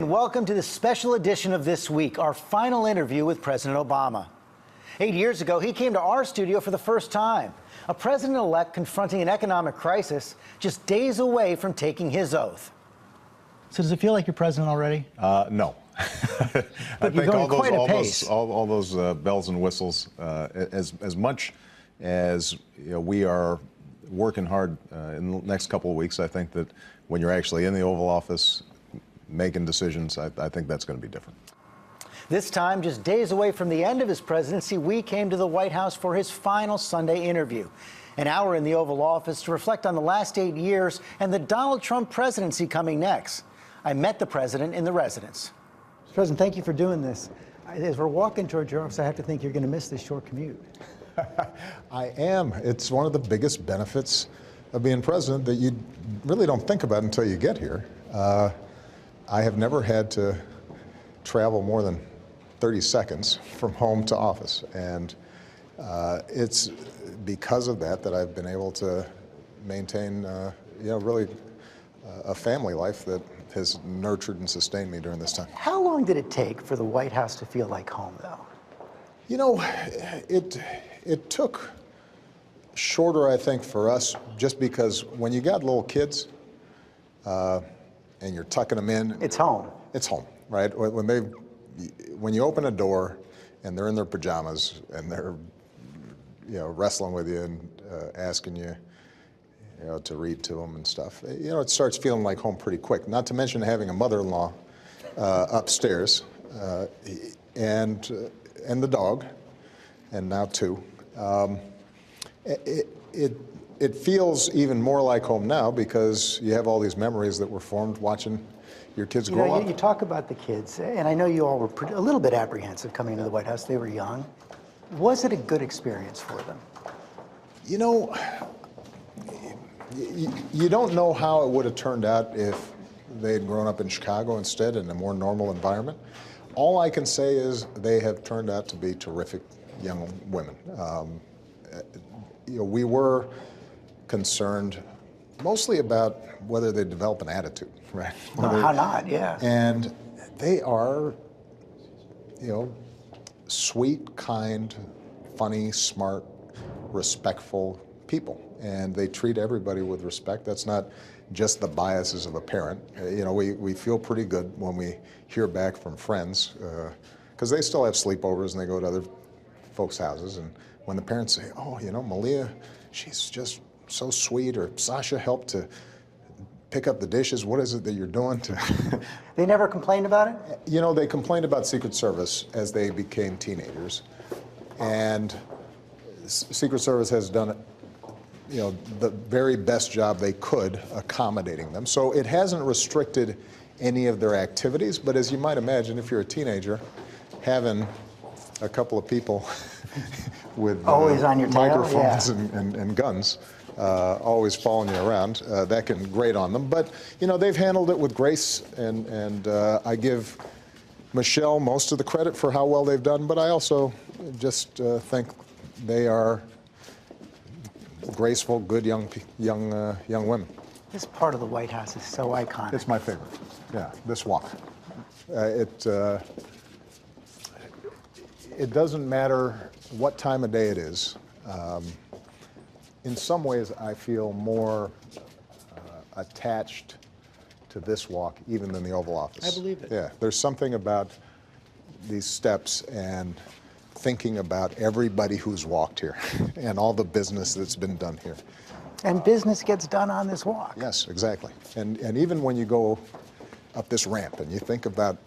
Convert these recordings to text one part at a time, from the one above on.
Welcome to the special edition of This Week, our final interview with President Obama. 8 years ago, he came to our studio for the first time, a president-elect confronting an economic crisis just days away from taking his oath. So does it feel like you're president already? No. But you're going quite a pace. All those bells and whistles, as much as we are working hard in the next couple of weeks, I think that when you're actually in the Oval Office making decisions, I think that's going to be different. This time, just days away from the end of his presidency, we came to the White House for his final Sunday interview. An hour in the Oval Office to reflect on the last 8 years and the Donald Trump presidency coming next. I met the president in the residence. Mr. President, thank you for doing this. As we're walking towards your office, I have to think you're going to miss this short commute. I am. It's one of the biggest benefits of being president that you really don't think about until you get here. I have never had to travel more than 30 seconds from home to office, and it's because of that I've been able to maintain, really a family life that has nurtured and sustained me during this time. How long did it take for the White House to feel like home, though? You know, it took shorter, I think, for us, just because when you got little kids, and you're tucking them in. It's home. It's home, right? When you open a door and they're in their pajamas and they're, wrestling with you and asking you, to read to them and stuff, it starts feeling like home pretty quick. Not to mention having a mother-in-law upstairs and the dog, and now two. It feels even more like home now because you have all these memories that were formed watching your kids grow up. You talk about the kids, and I know you all were a little bit apprehensive coming into the White House. They were young. Was it a good experience for them? You don't know how it would have turned out if they had grown up in Chicago instead in a more normal environment. All I can say is they have turned out to be terrific young women. We were concerned mostly about whether they develop an attitude, right? How not, yeah. And they are, sweet, kind, funny, smart, respectful people. And they treat everybody with respect. That's not just the biases of a parent. We feel pretty good when we hear back from friends, because they still have sleepovers and they go to other folks' houses. And when the parents say, oh, Malia, she's just so sweet, or Sasha helped to pick up the dishes, what is it that you're doing to... They never complained about it? They complained about Secret Service as they became teenagers. And Secret Service has done, the very best job they could accommodating them. So it hasn't restricted any of their activities, but as you might imagine, if you're a teenager, having a couple of people with always on your tail, microphones and guns always following you around, that can grate on them. But, they've handled it with grace, and I give Michelle most of the credit for how well they've done, but I also just think they are graceful, good young women. This part of the White House is so iconic. It's my favorite. Yeah, this walk. It doesn't matter what time of day it is. In some ways, I feel more attached to this walk even than the Oval Office. I believe it. Yeah, there's something about these steps and thinking about everybody who's walked here and all the business that's been done here. And business gets done on this walk. Yes, exactly. And even when you go up this ramp and you think about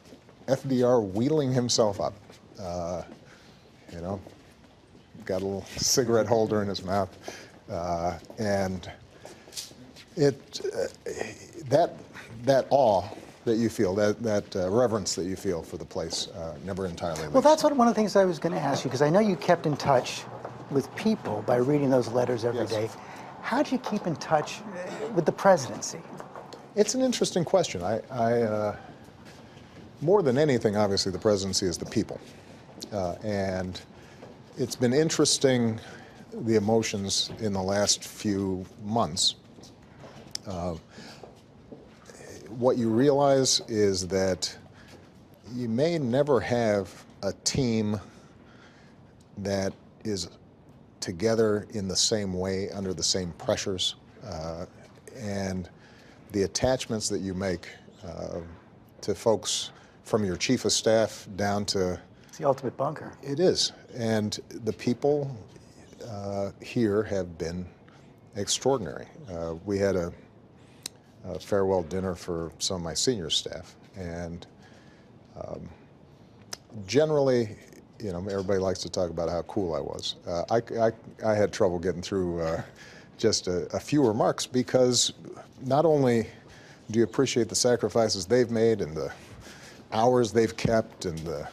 FDR wheeling himself up, got a little cigarette holder in his mouth, and that awe that you feel, that reverence that you feel for the place, never entirely leaves. Well, that's one of the things I was going to ask you, because I know you kept in touch with people by reading those letters every day. How do you keep in touch with the presidency? It's an interesting question. I more than anything, obviously, the presidency is the people. And it's been interesting, the emotions in the last few months. what you realize is that you may never have a team that is together in the same way under the same pressures, and the attachments that you make to folks from your chief of staff down to It's the ultimate bunker. it is, and the people here have been extraordinary. We had a farewell dinner for some of my senior staff, and generally, you know, everybody likes to talk about how cool I was. I had trouble getting through just a few remarks, because not only do you appreciate the sacrifices they've made and the hours they've kept and the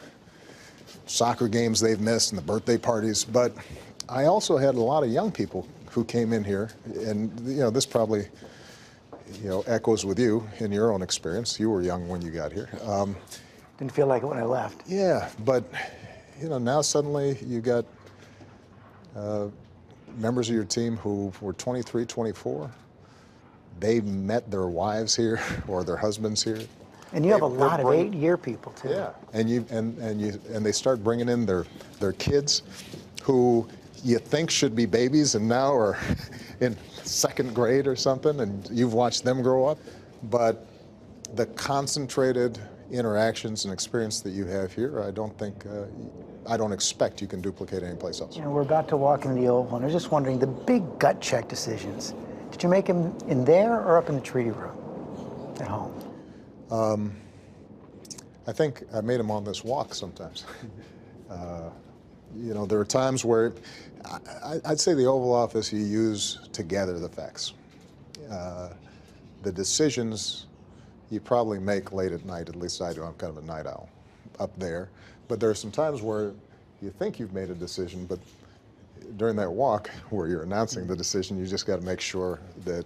soccer games they've missed and the birthday parties, but I also had a lot of young people who came in here, and you know, this probably, you know, echoes with you in your own experience. You were young when you got here. Didn't feel like it when I left. Yeah, but you know, now suddenly you got members of your team who were 23, 24. They met their wives here or their husbands here. And you have a They're lot of bringing- 8-year people too. Yeah, and they start bringing in their kids, who you think should be babies and now are in second grade or something, and you've watched them grow up. But the concentrated interactions and experience that you have here, I don't expect you can duplicate anyplace else. You know, we're about to walk into the Oval, and I was just wondering, the big gut check decisions, did you make them in there or up in the treaty room at home? I think I made them on this walk sometimes. You know, there are times where I'd say the Oval Office you use to gather the facts. The decisions you probably make late at night, at least I do. I'm kind of a night owl up there. But there are some times where you think you've made a decision, but during that walk where you're announcing the decision, you just got to make sure that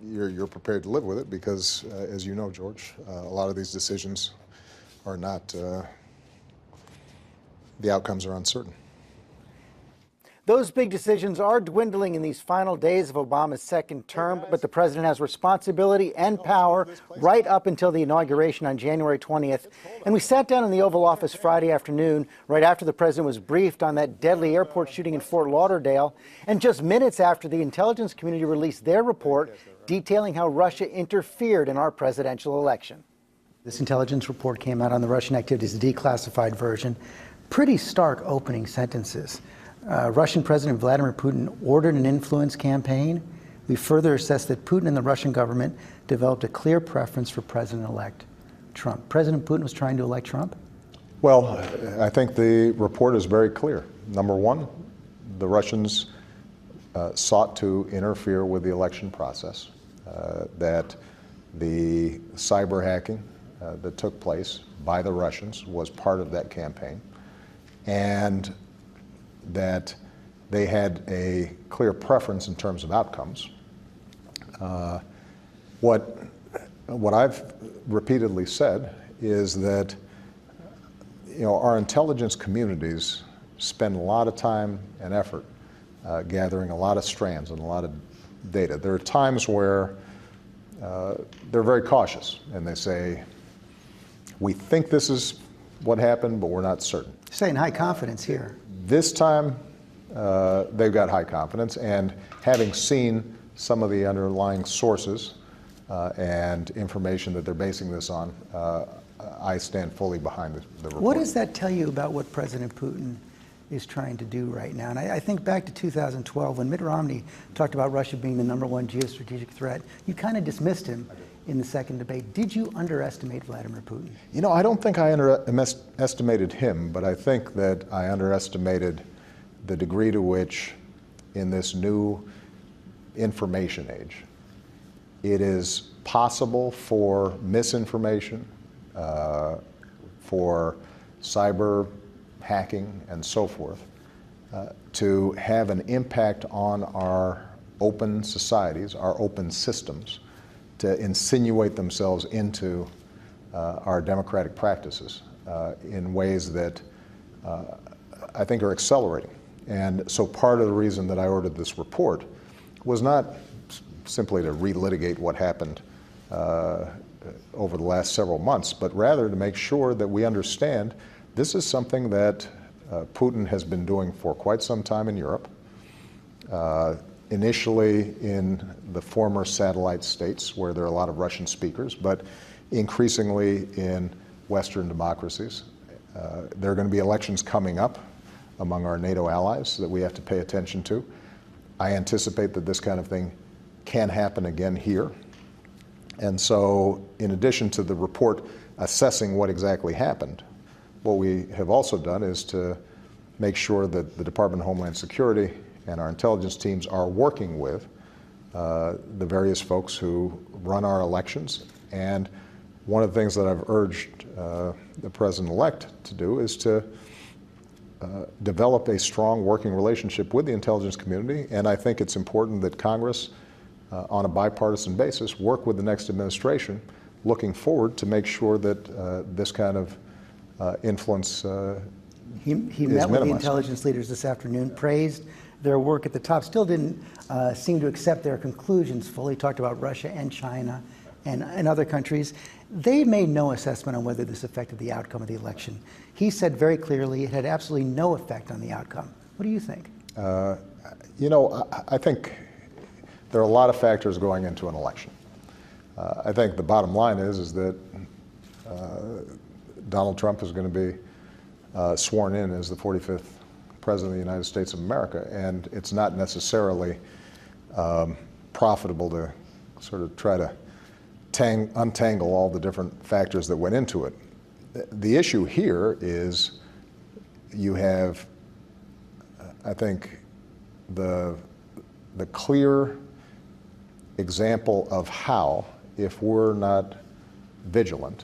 you're prepared to live with it, because, as you know, George, a lot of these decisions are not, the outcomes are uncertain. Those big decisions are dwindling in these final days of Obama's second term, but the president has responsibility and power right up until the inauguration on January 20th. And we sat down in the Oval Office Friday afternoon, right after the president was briefed on that deadly airport shooting in Fort Lauderdale, and just minutes after the intelligence community released their report detailing how Russia interfered in our presidential election. This intelligence report came out on the Russian activities, the declassified version. Pretty stark opening sentences. Russian President Vladimir Putin ordered an influence campaign. We further assessed that Putin and the Russian government developed a clear preference for President-elect Trump. President Putin was trying to elect Trump? Well, I think the report is very clear. Number one, the Russians sought to interfere with the election process, that the cyber hacking that took place by the Russians was part of that campaign, and that they had a clear preference in terms of outcomes. What I've repeatedly said is that, you know, our intelligence communities spend a lot of time and effort gathering a lot of strands and a lot of data. There are times where they're very cautious and they say, we think this is what happened, but we're not certain. Saying high confidence here. This time, they've got high confidence, and having seen some of the underlying sources and information that they're basing this on, I stand fully behind the report. What does that tell you about what President Putin is trying to do right now? And I think back to 2012, when Mitt Romney talked about Russia being the #1 geostrategic threat, you kind of dismissed him in the second debate. Did you underestimate Vladimir Putin? You know, I don't think I underestimated him, but I think that I underestimated the degree to which, in this new information age, it is possible for misinformation, for cyber hacking and so forth, to have an impact on our open societies, our open systems, to insinuate themselves into our democratic practices in ways that I think are accelerating. And so part of the reason that I ordered this report was not simply to relitigate what happened over the last several months, but rather to make sure that we understand this is something that Putin has been doing for quite some time in Europe, initially in the former satellite states where there are a lot of Russian speakers, but increasingly in Western democracies. There are going to be elections coming up among our NATO allies that we have to pay attention to. I anticipate that this kind of thing can happen again here. And so, in addition to the report assessing what exactly happened, what we have also done is to make sure that the Department of Homeland Security and our intelligence teams are working with the various folks who run our elections. And one of the things that I've urged the President-elect to do is to develop a strong working relationship with the intelligence community. And I think it's important that Congress, on a bipartisan basis, work with the next administration looking forward to make sure that this kind of influence He is met with the minimized. intelligence leaders this afternoon, praised their work at the top, still didn't seem to accept their conclusions fully, talked about Russia and China and other countries. They made no assessment on whether this affected the outcome of the election. He said very clearly it had absolutely no effect on the outcome. What do you think? You know, I think there are a lot of factors going into an election. I think the bottom line is that Donald Trump is going to be sworn in as the 45th President of the United States of America, and it's not necessarily profitable to sort of try to untangle all the different factors that went into it. The issue here is you have, I think, the clear example of how, if we're not vigilant,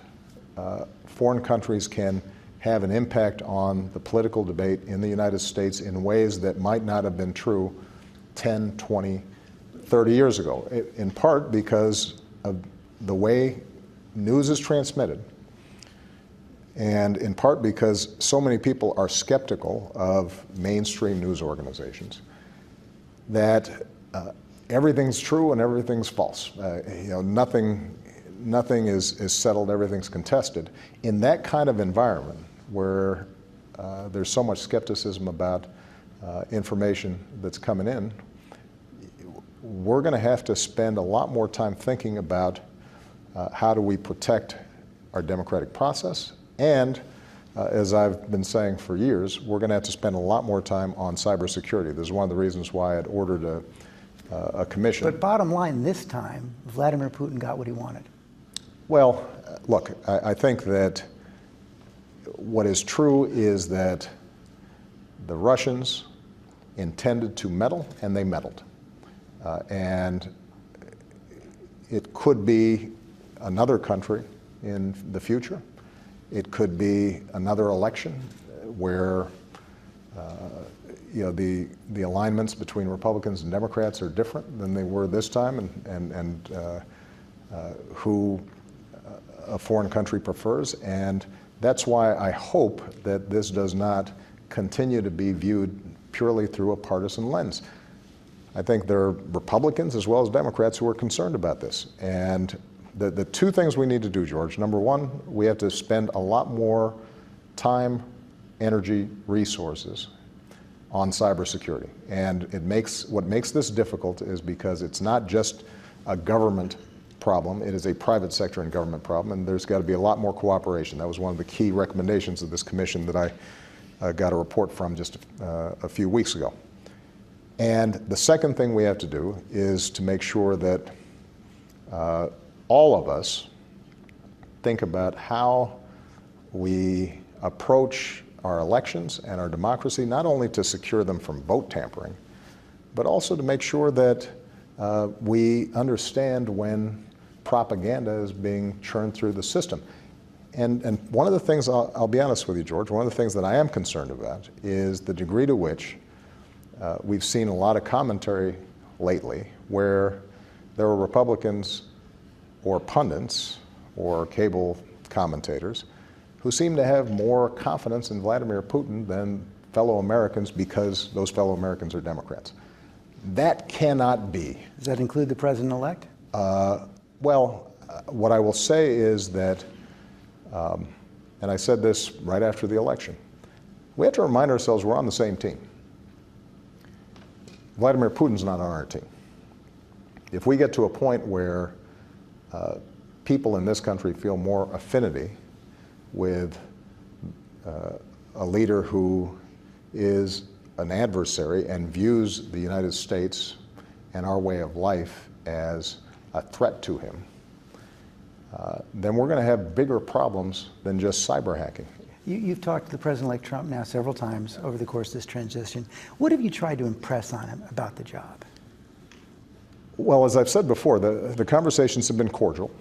foreign countries can have an impact on the political debate in the United States in ways that might not have been true 10, 20, 30 years ago, in part because of the way news is transmitted, and in part because so many people are skeptical of mainstream news organizations that everything's true and everything's false. You know, nothing is settled, everything's contested. In that kind of environment where there's so much skepticism about information that's coming in, we're going to have to spend a lot more time thinking about how do we protect our democratic process, and as I've been saying for years, we're going to have to spend a lot more time on cybersecurity. This is one of the reasons why I'd ordered a commission. But bottom line, this time, Vladimir Putin got what he wanted. Well, look, I think that what is true is that the Russians intended to meddle, and they meddled. And it could be another country in the future. It could be another election where you know, the alignments between Republicans and Democrats are different than they were this time, and who a foreign country prefers. And that's why I hope that this does not continue to be viewed purely through a partisan lens. I think there are Republicans as well as Democrats who are concerned about this. And the two things we need to do, George, number one, we have to spend a lot more time, energy, resources on cybersecurity. And what makes this difficult is because it's not just a government problem, it is a private sector and government problem, and there's got to be a lot more cooperation. That was one of the key recommendations of this commission that I got a report from just a few weeks ago. And the second thing we have to do is to make sure that all of us think about how we approach our elections and our democracy, not only to secure them from vote tampering, but also to make sure that we understand when propaganda is being churned through the system. And one of the things, I'll be honest with you, George, one of the things that I am concerned about is the degree to which we've seen a lot of commentary lately where there are Republicans or pundits or cable commentators who seem to have more confidence in Vladimir Putin than fellow Americans because those fellow Americans are Democrats. That cannot be. Does that include the president-elect? What I will say is that, and I said this right after the election, we have to remind ourselves we're on the same team. Vladimir Putin's not on our team. If we get to a point where people in this country feel more affinity with a leader who is an adversary and views the United States and our way of life as a threat to him, then we're going to have bigger problems than just cyber hacking. You've talked to the President-elect Trump now several times over the course of this transition. What have you tried to impress on him about the job? Well, as I've said before, the conversations have been cordial.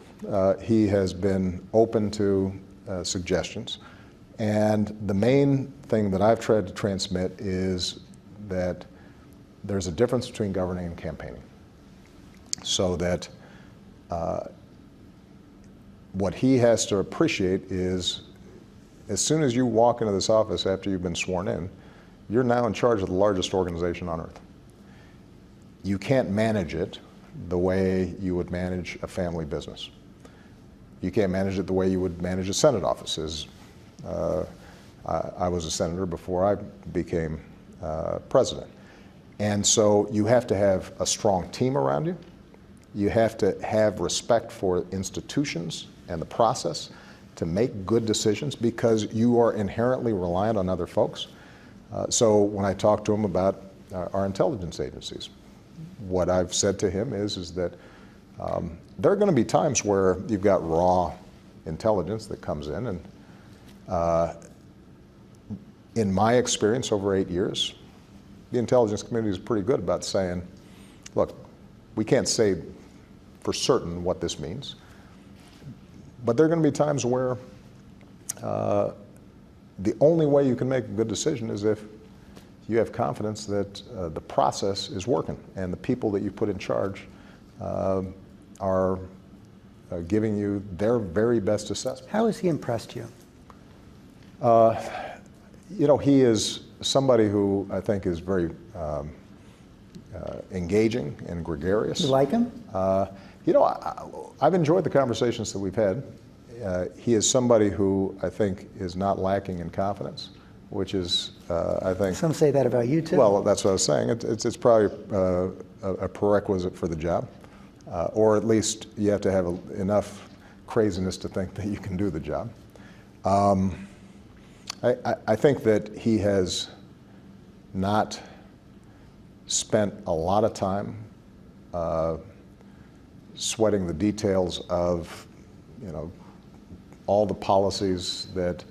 He has been open to suggestions. And the main thing that I've tried to transmit is that there's a difference between governing and campaigning. So that what he has to appreciate is, as soon as you walk into this office after you've been sworn in, you're now in charge of the largest organization on earth. You can't manage it the way you would manage a family business. You can't manage it the way you would manage a Senate office. I was a senator before I became president. And so you have to have a strong team around you. You have to have respect for institutions and the process to make good decisions, because you are inherently reliant on other folks. So when I talk to him about our intelligence agencies, what I've said to him is that there are going to be times where you've got raw intelligence that comes in, and in my experience over 8 years, the intelligence community is pretty good about saying, look, we can't say for certain what this means, but there are going to be times where the only way you can make a good decision is if you have confidence that the process is working and the people that you put in charge are giving you their very best assessment. How has he impressed you? You know, he is somebody who I think is very engaging and gregarious. You like him? You know, I've enjoyed the conversations that we've had. He is somebody who I think is not lacking in confidence, which is, I think... Some say that about you, too. Well, that's what I was saying. It's probably a prerequisite for the job, or at least you have to have enough craziness to think that you can do the job. I think that he has not spent a lot of time sweating the details of, you know, all the policies that...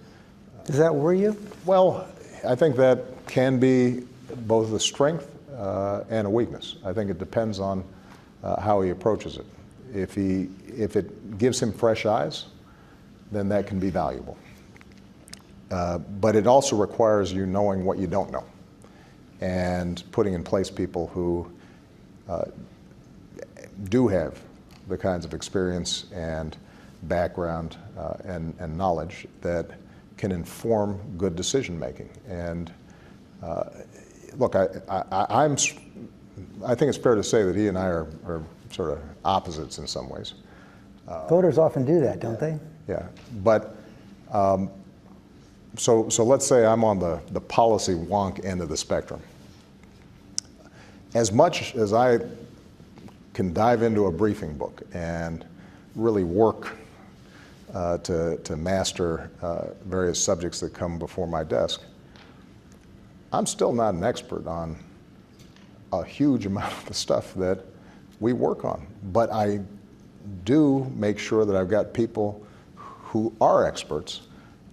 Does that worry you? Well, I think that can be both a strength and a weakness. I think it depends on how he approaches it. If it gives him fresh eyes, then that can be valuable. But it also requires you knowing what you don't know and putting in place people who do have the kinds of experience and background and knowledge that can inform good decision making. And look, I think it's fair to say that he and I are sort of opposites in some ways. Voters often do that, don't they? Yeah, but so let's say I'm on the policy wonk end of the spectrum. As much as I can dive into a briefing book and really work to master various subjects that come before my desk, I'm still not an expert on a huge amount of the stuff that we work on. But I do make sure that I've got people who are experts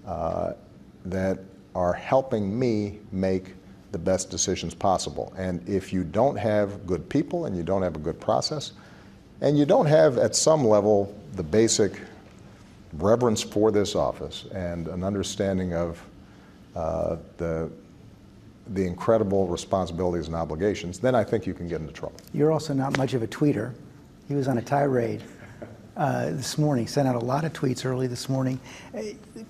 that are helping me make the best decisions possible. And if you don't have good people and you don't have a good process, and you don't have at some level the basic reverence for this office and an understanding of the incredible responsibilities and obligations, then I think you can get into trouble. You're also not much of a tweeter. He was on a tirade this morning, sent out a lot of tweets early this morning.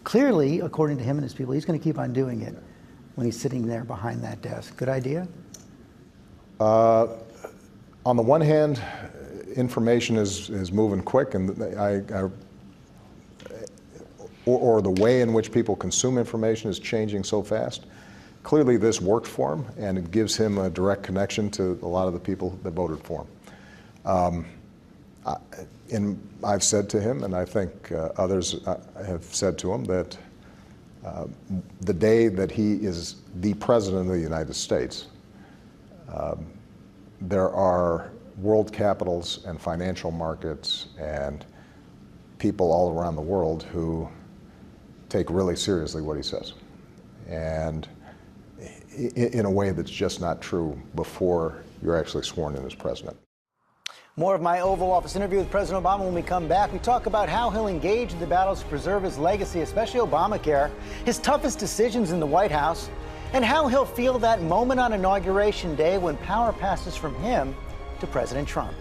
Clearly, according to him and his people, he's going to keep on doing it when he's sitting there behind that desk. Good idea? On the one hand, information is moving quick, and or the way in which people consume information is changing so fast. Clearly this worked for him, and it gives him a direct connection to a lot of the people that voted for him. And I've said to him, and I think others have said to him, that the day that he is the President of the United States, there are world capitals and financial markets and people all around the world who take really seriously what he says, and in a way that's just not true before you're actually sworn in as president. More of my Oval Office interview with President Obama when we come back. We talk about how he'll engage in the battles to preserve his legacy, especially Obamacare, his toughest decisions in the White House, and how he'll feel that moment on Inauguration Day when power passes from him to President Trump.